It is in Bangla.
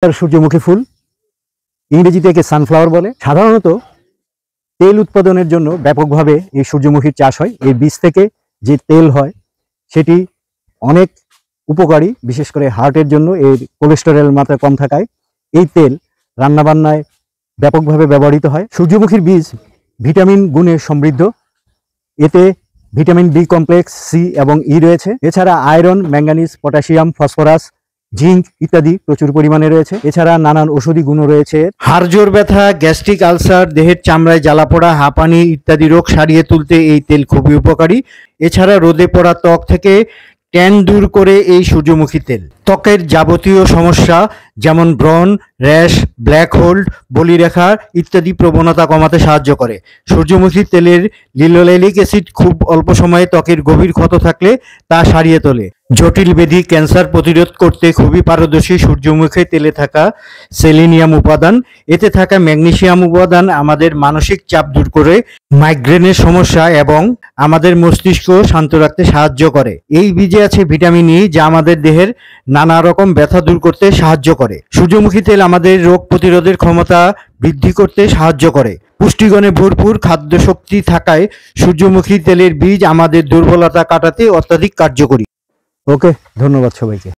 সূর্যমুখী ফুল, ইংরেজিতে একে সানফ্লাওয়ার বলে। সাধারণত তেল উৎপাদনের জন্য ব্যাপকভাবে এই সূর্যমুখীর চাষ হয়। এই বীজ থেকে যে তেল হয় সেটি অনেক উপকারী, বিশেষ করে হার্টের জন্য। এর কোলেস্টেরল মাত্রা কম থাকায় এই তেল রান্নাবান্নায় ব্যাপকভাবে ব্যবহৃত হয়। সূর্যমুখীর বীজ ভিটামিন গুণে সমৃদ্ধ। এতে ভিটামিন বি কমপ্লেক্স, সি এবং ই রয়েছে। এছাড়া iron, manganese, potassium, phosphorus, zinc ইত্যাদি প্রচুর পরিমাণে রয়েছে। এছাড়া নানান ঔষধি গুণও রয়েছে। হাড় জোড় ব্যথা, গ্যাস্ট্রিক আলসার, দেহের চামড়ায় জ্বালাপোড়া, হাঁপানি ইত্যাদি রোগ সারিয়ে তুলতে এই তেল খুবই উপকারী। এছাড়া রোদে পড়া ত্বক থেকে ট্যান দূর করে এই সূর্যমুখী তেল ত্বকের যাবতীয় সমস্যা যেমন ব্রণ, র্যাশ, ব্ল্যাক হোল্ড, বলিরেখা ইত্যাদি প্রবণতা কমাতে সাহায্য করে। সূর্যমুখী তেলের লিনোলেনিক অ্যাসিড খুব অল্প সময়ে ত্বকের গভীর ক্ষত থাকলে তা সারিয়ে তোলে। জটিল ব্যাধি, ক্যান্সার প্রতিরোধ করতে খুবই পারদর্শী সূর্যমুখী তেলে থাকা সেলেনিয়াম উপাদান। এতে থাকা ম্যাগনেসিয়াম উপাদান আমাদের মানসিক চাপ দূর করে, মাইগ্রেনের সমস্যা এবং আমাদের মস্তিষ্ক শান্ত রাখতে সাহায্য করে। এই বীজে আছে ভিটামিন ই, যা আমাদের দেহের নানা রকম ব্যথা দূর করতে সাহায্য করে। সূর্যমুখী তেল আমাদের রোগ প্রতিরোধের ক্ষমতা বৃদ্ধি করতে সাহায্য করে। পুষ্টিগুণে ভরপুর খাদ্য শক্তি থাকায় সূর্যমুখী তেলের বীজ আমাদের দুর্বলতা কাটাতে অত্যাধিক কার্যকরী। ওকে, ধন্যবাদ সবাইকে।